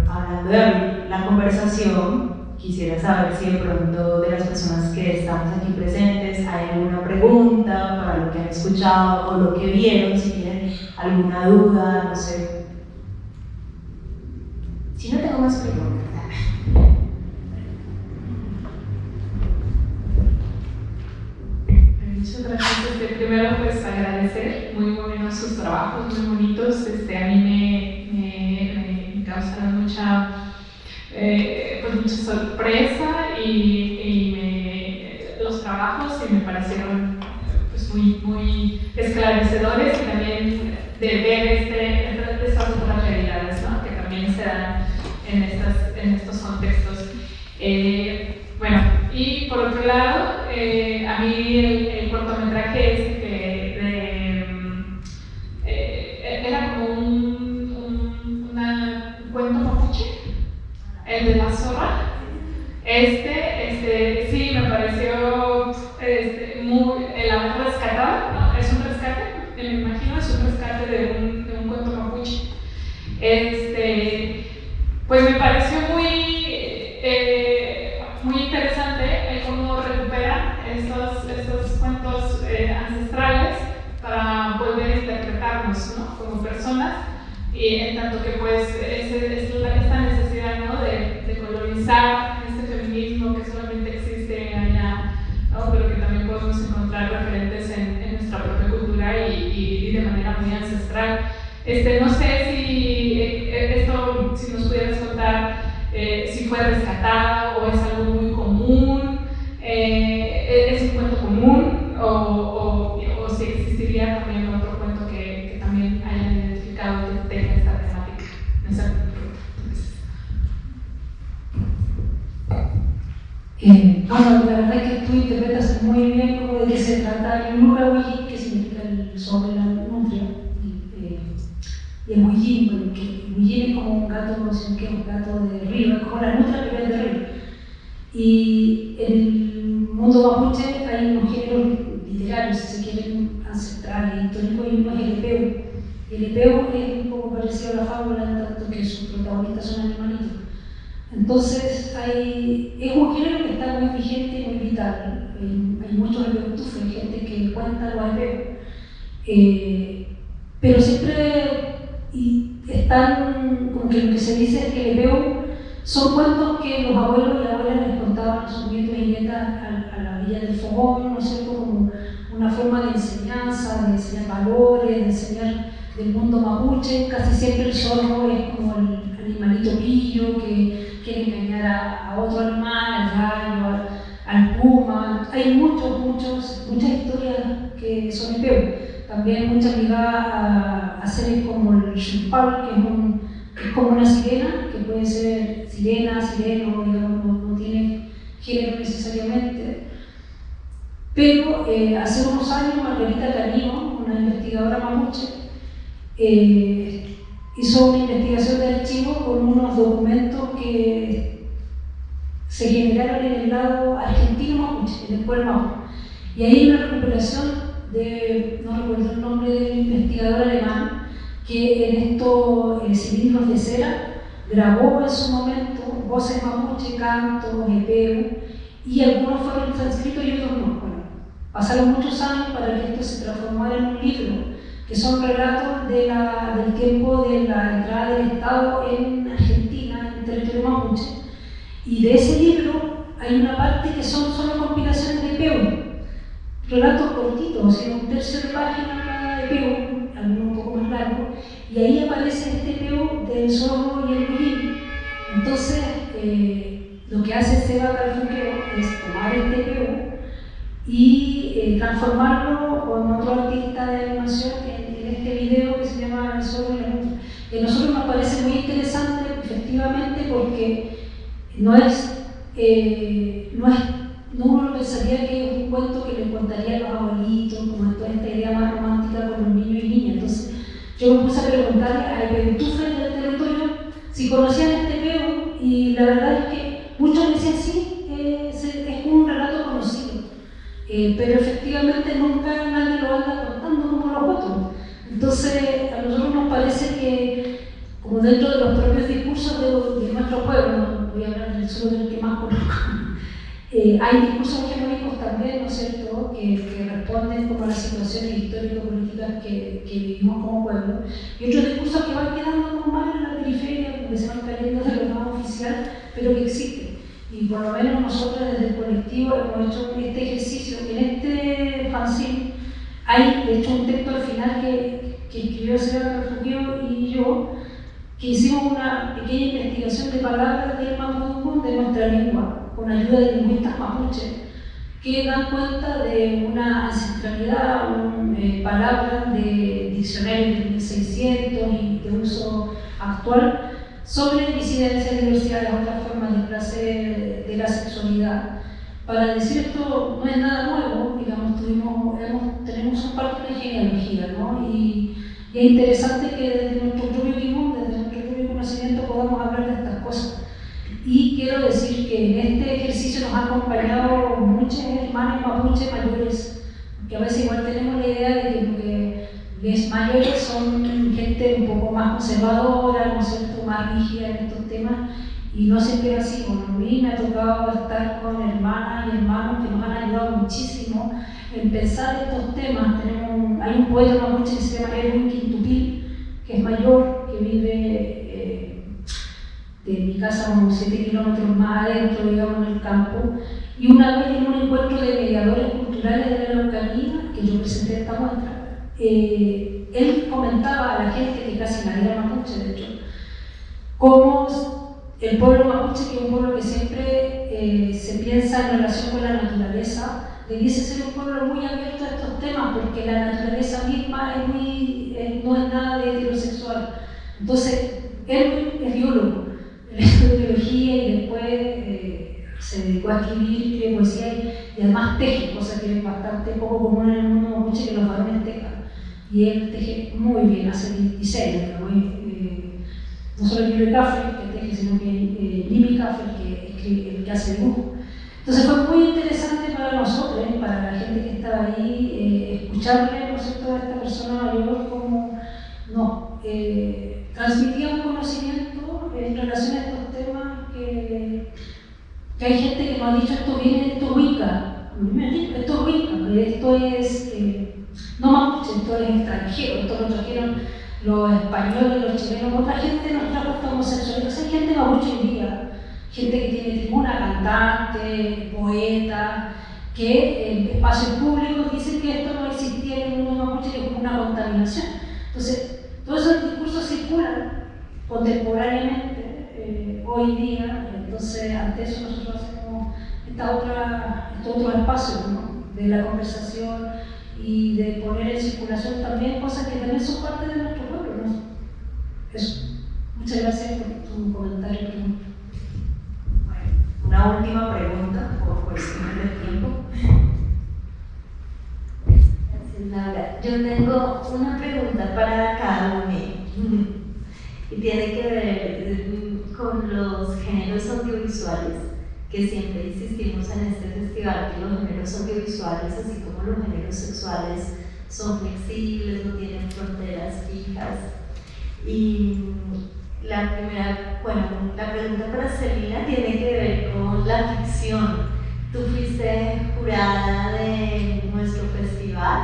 hablando de abrir la conversación, quisiera saber si de pronto de las personas que estamos aquí presentes hay alguna pregunta para lo que han escuchado o lo que vieron, si tienen alguna duda, no sé. Si no, tengo más preguntas. Muchas gracias. Primero, pues agradecer muy buenos sus trabajos, muy bonitos. A mí me causaron mucha sorpresa y los trabajos y me parecieron pues muy esclarecedores y también de ver estas otras realidades, ¿no? Que también se dan en estos contextos. Bueno, y por otro lado, a mí el cortometraje era como un cuento mapuche, el de la zorra. Sí, me pareció el haber rescatado, ¿no? Es un rescate, me imagino, es un rescate de un cuento mapuche. Pues me pareció muy interesante el cómo recuperan estos cuentos ancestrales para volver a interpretarnos, ¿no? Como personas, y en tanto que pues esta necesidad, ¿no? de colonizar este feminismo que solamente existe allá, ¿no? Pero que también podemos encontrar referentes en nuestra propia cultura y de manera muy ancestral. No sé si nos pudieras contar si fue rescatada o es algo muy común, es un cuento común o si existiría también otro cuento que también hayan identificado que tenga esta temática. Esa es mi pregunta. Bueno, la verdad es que tú interpretas muy bien cómo de qué se trata el Nurawi, que significa el sol de la nutria, y el Huillín, porque el Huillín es como un gato, no sé qué, un gato de río, es como la nutria pero es de río. Y en el mundo mapuche hay unos géneros literarios, si se quieren, ancestrales, históricos, y uno es el epeu. El epeu es un poco parecido a la fábula, en tanto que sus protagonistas son animalitos. Entonces, es un género que está muy vigente y muy vital. Hay muchos epeutufes, hay gente que cuenta los epeus. Pero siempre están, como que lo que se dice es que el epeu son cuentos que los abuelos y abuelas les contaban a sus nietos y nietas a la orilla del fogón, ¿no es cierto? Como una forma de enseñanza, de enseñar valores, de enseñar del mundo mapuche. Casi siempre el zorro es como el animalito pillo que quiere engañar a otro animal, al gallo, al puma. Hay muchas historias que son epeu. También muchas ligadas a seres como el chumpal, que es como una sirena, que puede ser sirena, sireno, digamos, no tiene género necesariamente. Pero hace unos años Margarita Canino, una investigadora mapuche, hizo una investigación de archivo con unos documentos que se generaron en el lado argentino mapuche, en el pueblo mapuche. Y ahí hay una recuperación no recuerdo el nombre del investigador alemán, que en estos cilindros de cera grabó en su momento voces mapuche, cantos, epeu, y algunos fueron transcritos y otros no. Bueno, pasaron muchos años para que esto se transformara en un libro, que son relatos del tiempo de la entrada del Estado en Argentina, en el territorio mapuche, y de ese libro hay una parte que son solo compilaciones de epeu, relatos cortitos, o sea, un tercio de página cada epeu, algunos un poco más largo, y ahí aparece este epeu del zorro y el huillín. Entonces, lo que hace Seba Calfuqueo es tomar este epeu y transformarlo con otro artista de animación en este video que se llama El zorro y la nutria. A nosotros nos parece muy interesante, efectivamente, porque no uno lo pensaría que es un cuento que le contaría a los abuelitos, como toda esta idea más romántica con los niños y niñas. Entonces, yo me puse a preguntarle a epeutufes del territorio si conocían este epeu, y la verdad es que muchos me decían sí, es un relato conocido, pero efectivamente nunca nadie lo anda contando como los otros. Entonces, a nosotros nos parece que, como dentro de los propios discursos de nuestro pueblo, no voy a hablar del sur del que más conozco, hay discursos hegemónicos también, ¿no es cierto?, que responden como a las situaciones histórico-políticas que vivimos como pueblo, y otros discursos que van quedando como más en la periferia, porque se van cayendo de lo más oficial, pero que existen. Y por lo menos nosotros desde el colectivo hemos hecho este ejercicio. En este fanzine hay, de hecho, un texto al final que escribió Seba Calfuqueo y yo, que hicimos una pequeña investigación de palabras del mapudungun de nuestra lengua, con ayuda de lingüistas mapuche, que dan cuenta de una ancestralidad ancestralidad, palabras de diccionarios de 1600 y de uso actual sobre disidencia, diversidad, las otras formas de placer de la sexualidad. Para decir esto no es nada nuevo, digamos, tenemos un parte de genealogía, ¿no? Y es interesante que desde nuestro propio timón, desde nuestro propio conocimiento podamos hablar de estas cosas. Y quiero decir que en este ejercicio nos han acompañado muchas hermanas mapuches mayores, que a veces igual tenemos la idea de que los mayores son gente un poco más conservadora, ¿no es cierto?, más rígida en estos temas, y no siempre es así. Bueno, a mí me ha tocado estar con hermanas y hermanos que nos han ayudado muchísimo en pensar estos temas. Hay un poeta mapuche que se llama Edwin Quintupil, que es mayor, que vive de mi casa unos 7 kilómetros más adentro, digamos, en el campo, y una vez en un encuentro de mediadores culturales de la Araucanía, que yo presenté esta muestra, él comentaba a la gente, que casi nadie era mapuche, de hecho, cómo el pueblo mapuche, que es un pueblo que siempre se piensa en relación con la naturaleza, debiese ser un pueblo muy abierto a estos temas, porque la naturaleza misma no es nada de heterosexual. Entonces, él es biólogo, él estudió biología y después se dedicó a escribir poesía y además teje, cosa que es bastante poco común en el mundo mapuche, que los varones tejan. Y él teje muy bien, hace diseño, no solo Jimmy Caffer, que teje, sino que Jimmy Caffer, el que hace dibujo. Entonces fue muy interesante para nosotros, para la gente que estaba ahí, escucharle, ¿no es cierto?, a esta persona mayor cómo nos transmitía un conocimiento en relación a estos temas, que hay gente que nos ha dicho esto es Wicca. A mí me han dicho esto es Wicca, esto es no mapuche, esto es extranjero, esto lo trajeron los españoles, los chilenos, otra gente nos trajo esta homosexualidad. Entonces hay gente mapuche hoy día, gente que tiene tribuna, cantante, poeta, que en espacios públicos dicen que esto no existía en el mundo mapuche, que es como una contaminación. Entonces, todos esos discursos circulan contemporáneamente hoy día. Entonces, ante eso nosotros hacemos estos otros espacios, ¿no?, de la conversación y de poner en circulación también cosas que también son parte de nuestro pueblo, ¿no? Eso. Muchas gracias por tu comentario. Una última pregunta, por cuestiones de tiempo. Gracias, Laura. Yo tengo una pregunta para cada uno y tiene que ver con los géneros audiovisuales, que siempre insistimos en este festival que los géneros audiovisuales, así como los géneros sexuales, son flexibles, no tienen fronteras fijas. Y la pregunta para Celina tiene que ver con la ficción. Tú fuiste jurada de nuestro festival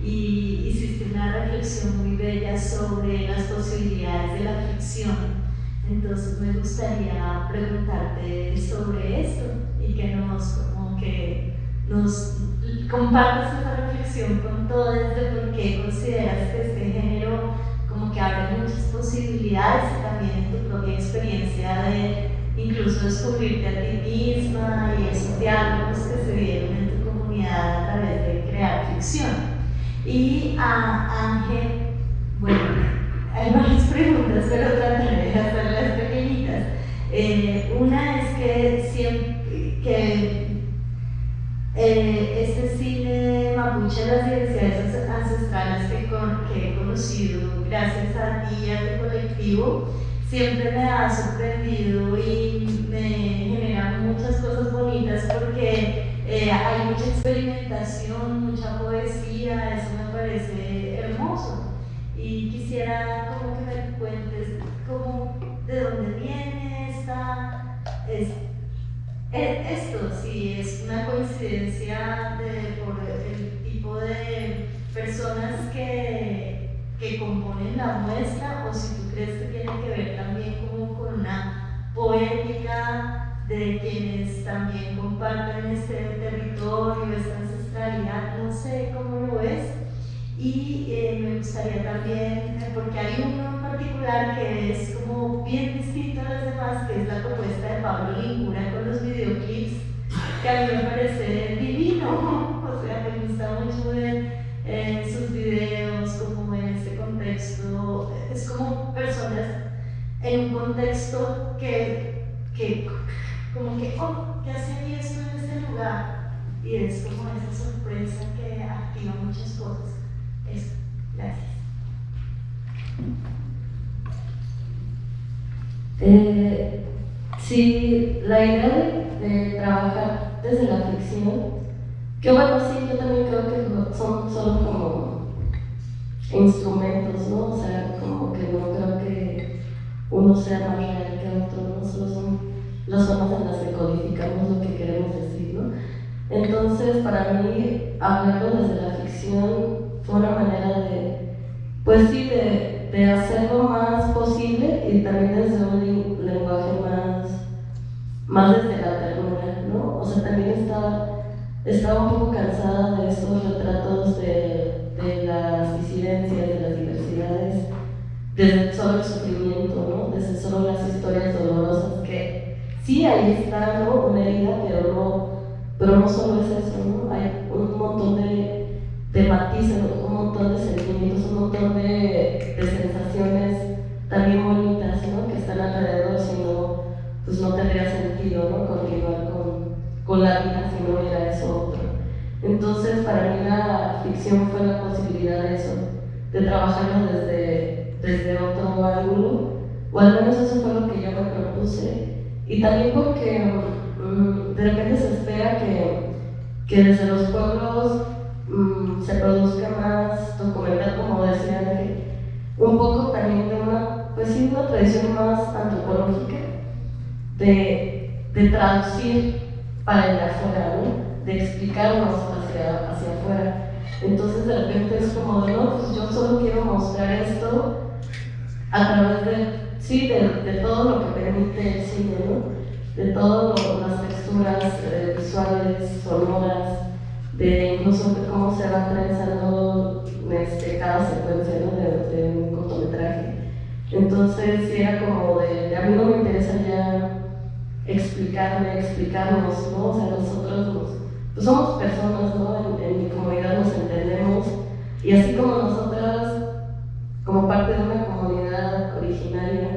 y hiciste una reflexión muy bella sobre las posibilidades de la ficción. Entonces me gustaría preguntarte sobre esto y que nos compartas esa reflexión con todos de por qué consideras que este género como que abre muchas posibilidades, y también en tu propia experiencia de incluso descubrirte a ti misma y esos diálogos que se dieron en tu comunidad a través de crear ficción. Y a Ángel, bueno, hay varias preguntas, pero trataré de hacerlas pequeñitas. Una es que este cine mapuche, las diversidades ancestrales que he conocido gracias a ti y a tu colectivo, siempre me ha sorprendido y me genera muchas cosas bonitas, porque hay mucha experimentación, mucha poesía, eso me parece hermoso. Y quisiera como que me cuentes de dónde viene esto, si es una coincidencia por el tipo de personas que componen la muestra, o si tú crees que tiene que ver también como con una poética de quienes también comparten este territorio, esta ancestralidad, no sé cómo lo ves. Y me gustaría también, porque hay uno en particular que es como bien distinto a los demás, que es la propuesta de Pablo Lingura con los videoclips, que a mí me parece divino. O sea, me gusta mucho ver esto es como personas en un contexto que como que, oh, ¿qué hace esto en este lugar? Y es como esa sorpresa que activa muchas cosas. Eso, gracias. Sí, la idea de trabajar desde la ficción, que bueno, sí, yo también creo que son solo como instrumentos, ¿no? O sea, como que no creo que uno sea más real que otro, no solo son las formas en las que codificamos lo que queremos decir, ¿no? Entonces, para mí, hablarlo desde la ficción fue una manera de, pues sí, de hacerlo más posible y también desde un lenguaje más desde la ternura, ¿no? O sea, también estaba un poco cansada de estos retratos de las disidencias, de las diversidades, desde solo el sufrimiento, ¿no? Desde solo las historias dolorosas, que sí, ahí está, ¿no? Una herida, pero no solo es eso, ¿no? Hay un montón de matices, un montón de sentimientos, un montón de sensaciones también bonitas, ¿no? Que están alrededor, si no, pues no tendría sentido, ¿no? Continuar con la vida si no hubiera eso otro. Entonces, para mí la ficción fue la posibilidad de eso, de trabajarlo desde otro ángulo, o al menos eso fue lo que yo me propuse. Y también porque de repente se espera que desde los pueblos se produzca más documental, como decía Ángel, un poco también de una tradición más antropológica, de traducir para el de afuera, ¿no? De explicarnos hacia afuera. Entonces de repente es como de, no, pues yo solo quiero mostrar esto a través de todo lo que permite el cine, ¿no? De todas las texturas visuales, sonoras, de incluso de cómo se va trenzando cada secuencia, ¿no? de un cortometraje. Entonces sí era como a mí no me interesa ya explicarnos, ¿no? O sea, nosotros pues somos personas, ¿no? En mi comunidad nos entendemos, y así como nosotras, como parte de una comunidad originaria,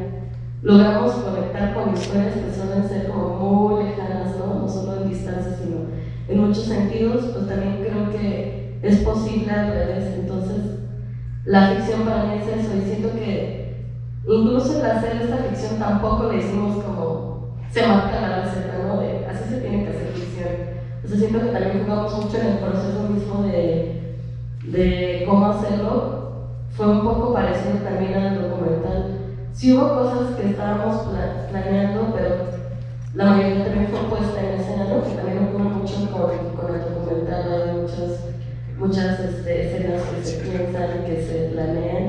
logramos conectar con historias que suelen ser como muy lejanas, ¿no? No solo en distancia, sino en muchos sentidos, pues también creo que es posible al revés. Entonces, la ficción para mí es eso, y siento que incluso al hacer esta ficción tampoco le hicimos como se marca la receta, ¿no? Así se tiene que hacer ficción. O sea, siento que también jugamos mucho en el proceso mismo de cómo hacerlo. Fue un poco parecido también al documental. Sí hubo cosas que estábamos planeando, pero la mayoría también fue puesta en escena, ¿no? Que también ocurre mucho con el documental. Hay muchas escenas que se piensan, que se planean,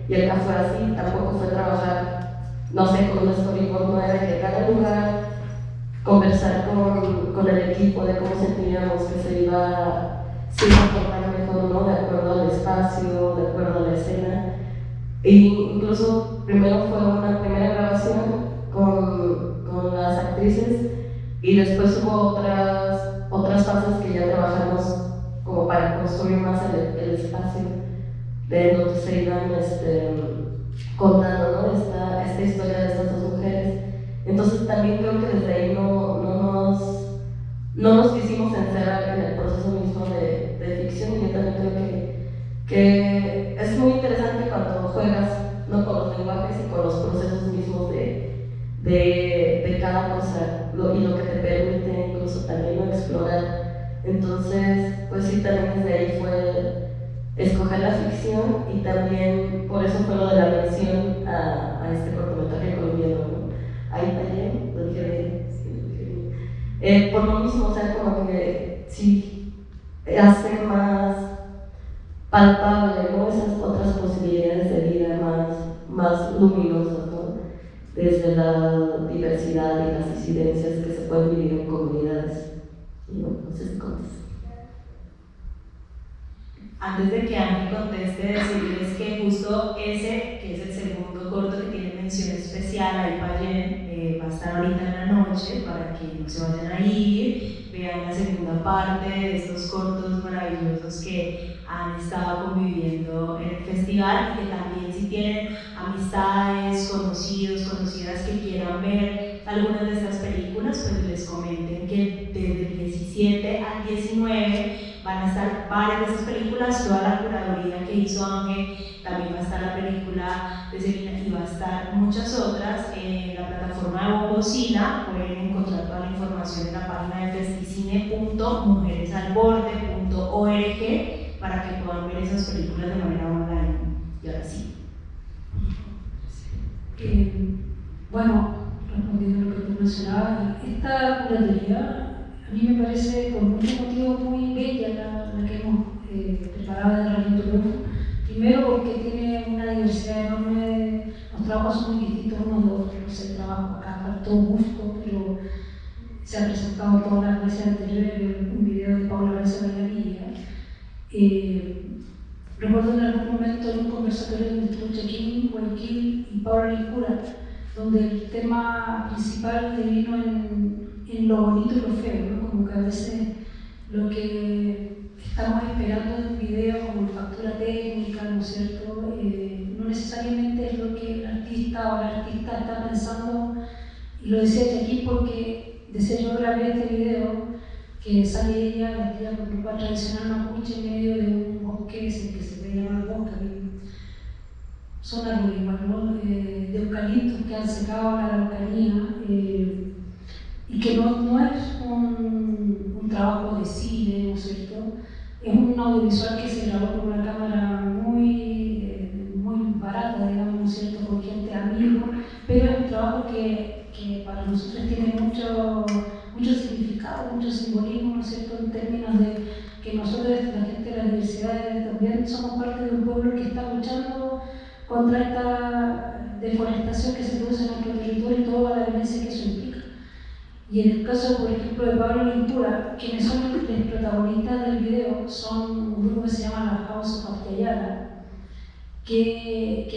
y acá fue así. Tampoco fue trabajar, no sé, con un storyboard, no era que cada lugar, conversar con el equipo de cómo sentíamos que se iba a comportar mejor, ¿no? De acuerdo al espacio, de acuerdo a la escena. Incluso primero fue una primera grabación con las actrices, y después hubo otras fases que ya trabajamos como para construir más el espacio de donde se iban contando, ¿no? esta historia de estas dos mujeres. Entonces también creo que desde ahí no nos quisimos encerrar en el proceso mismo de ficción, y yo también creo que es muy interesante cuando juegas, ¿no? Con los lenguajes y con los procesos mismos de cada cosa, y lo que te permite incluso también, ¿no? Explorar. Entonces, pues sí, también desde ahí fue escoger la ficción, y también por eso fue lo de la mención a este cortometraje colombiano, ¿no? Ahí también lo dije bien. Por lo mismo, o sea, como que sí, hacer más palpable, ¿no? Esas otras posibilidades de vida más luminosas, ¿no? Desde la diversidad y las disidencias que se pueden vivir en comunidades. Y bueno, no sé si contestas. antes de que Angie conteste, decirles que justo ese, que es el segundo corto que tiene mención especial, ahí Payen, va a estar ahorita en la noche para que no se vayan a ir, vean la segunda parte de estos cortos maravillosos que han estado conviviendo en el festival, y que también si tienen amistades, conocidos, conocidas que quieran ver algunas de estas películas, pues les comenten que desde el 17 al 19 van a estar varias de esas películas, toda la curaduría que hizo Ángel, también va a estar la película de Selena y va a estar muchas otras en la plataforma de Bocina. Pueden encontrar toda la información en la página de festicine.mujeresalborde.org para que puedan ver esas películas de manera online. Y ahora sí. Bueno, respondiendo a lo que tú mencionabas, esta curatoría a mí me parece por muchos motivos muy bella la que hemos preparado de Realiento Luz. Primero porque tiene una diversidad enorme, los trabajos son muy distintos unos de otros. El trabajo acá faltó gusto, pero se ha presentado todas las veces anteriores un video de Paula Reza Bailarilla. Recuerdo en algún momento en un conversatorio donde estuvo Joaquín Guayaquil y Paula Licura, donde el tema principal vino en lo bonito y lo feo, ¿no? Como que a veces lo que estamos esperando en un video como factura técnica, ¿no es cierto? No necesariamente es lo que el artista o la artista está pensando, y lo decía Joaquín porque desde yo grabé este video que sale ella vestida con ropa tradicional mapuche en medio de un bosque que se puede llamar bosque, zona rural, ¿no? De eucaliptos que han secado la Araucanía, y que no es un trabajo de cine, ¿no es cierto? Es un audiovisual que se grabó con una cámara muy barata, digamos, ¿no es cierto?, con gente amigo, pero es un trabajo que para nosotros tiene mucho significado, mucho simbolismo, ¿no es cierto?, en términos de que nosotros, la gente de las diversidades, también somos parte de un pueblo que está luchando contra esta deforestación que se produce en nuestro territorio y toda la violencia que eso implica. Y en el caso, por ejemplo, de Pablo Licura, quienes son los protagonistas del video son un grupo que se llama La House of Ayala, que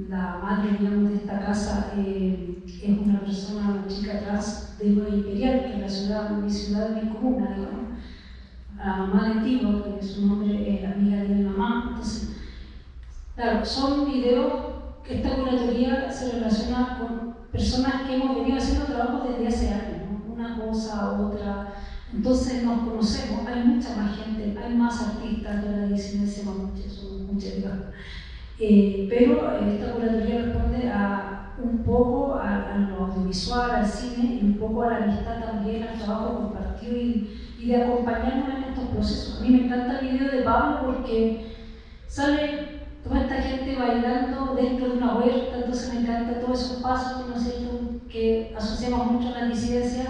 la madre, digamos, de esta casa es una persona, una chica trans de Nueva Imperial, que es mi ciudad, mi comuna, digamos, la mamá de Timo, que su nombre es la amiga de mi mamá. Entonces, claro, son videos que esta curatoría se relaciona con personas que hemos venido haciendo trabajo desde hace años, ¿no? Una cosa u otra. Entonces nos conocemos, hay mucha más gente, hay más artistas de la disidencia mapuche, son muchas, digamos. Pero esta curatoría responde a un poco a lo audiovisual, al cine, y un poco a la amistad también, al trabajo compartido y de acompañarnos en estos procesos. A mí me encanta el video de Pablo porque sale toda esta gente bailando dentro de una huerta, entonces me encanta todos esos pasos, ¿no es cierto?, que asociamos mucho a la disidencia,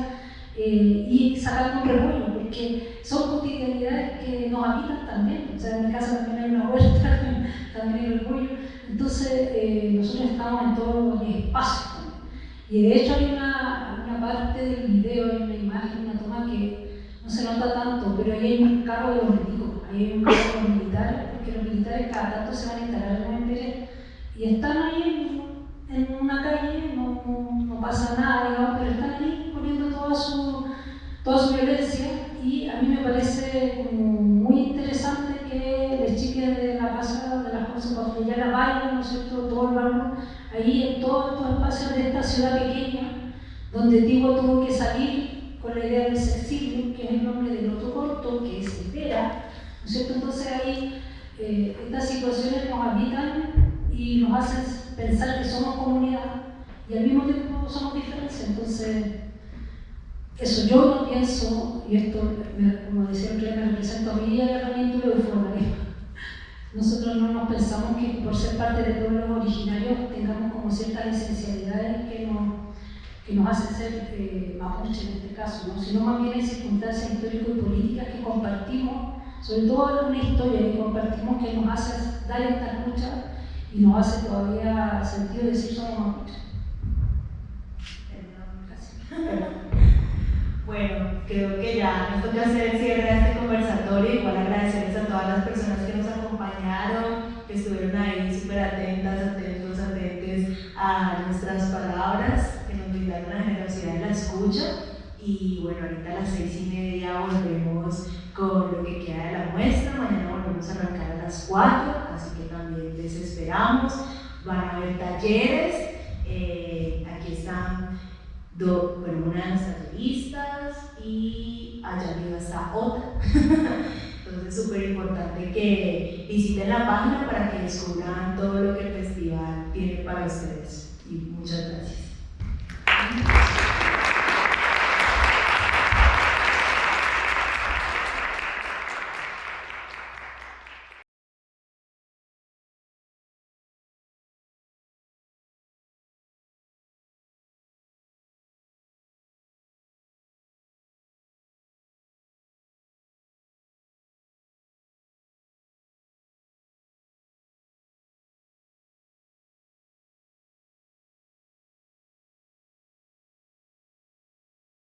y sacando un revuelo, porque son cotidianidades que nos habitan también. O sea, en mi casa también hay una huerta, también hay revuelo, entonces nosotros estamos en todos los espacios también. Y de hecho hay una parte del video, hay una imagen, una toma que no se nota tanto, pero ahí hay un carro de los milicos, ahí hay un carro de los militares, porque los militares cada tanto se van a instalar en un Pérez y están ahí en una calle, no pasa nada, digamos, pero están ahí poniendo toda su violencia, y a mí me parece como muy interesante que las chicas de la casa de las cosas ya bailan, ¿no es cierto?, todo el barrio, ahí en todos estos espacios de esta ciudad pequeña, donde Tigo tuvo que salir con la idea del sexilio, que es el nombre del otro corto, que es Espera, ¿no es cierto? Entonces ahí estas situaciones nos habitan y nos hacen pensar que somos comunidad y al mismo tiempo somos diferencia. Entonces, eso yo no pienso, y esto, como decía el me representa a mí y a la herramienta de formación. Nosotros no nos pensamos que por ser parte de pueblos originarios tengamos como ciertas esencialidades que nos hacen ser mapuche en este caso, ¿no? Sino más bien hay circunstancias históricas y políticas que compartimos, sobre todo una historia que compartimos que nos hace dar estas luchas y nos hace todavía sentido decir somos mapuche. Bueno, creo que ya nos toca hacer el cierre de este conversatorio. Igual agradecerles a todas las personas que nos acompañaron, que estuvieron ahí súper atentas, atentos, atentes a nuestras palabras, que nos brindaron la generosidad de la escucha. Y bueno, ahorita a las 6:30 volvemos con lo que queda de la muestra. Mañana volvemos a arrancar a las 4, así que también les esperamos. Van a haber talleres. Aquí están una de nuestras revistas y allá arriba está otra. Entonces, súper importante que visiten la página para que descubran todo lo que el festival tiene para ustedes. Y muchas gracias.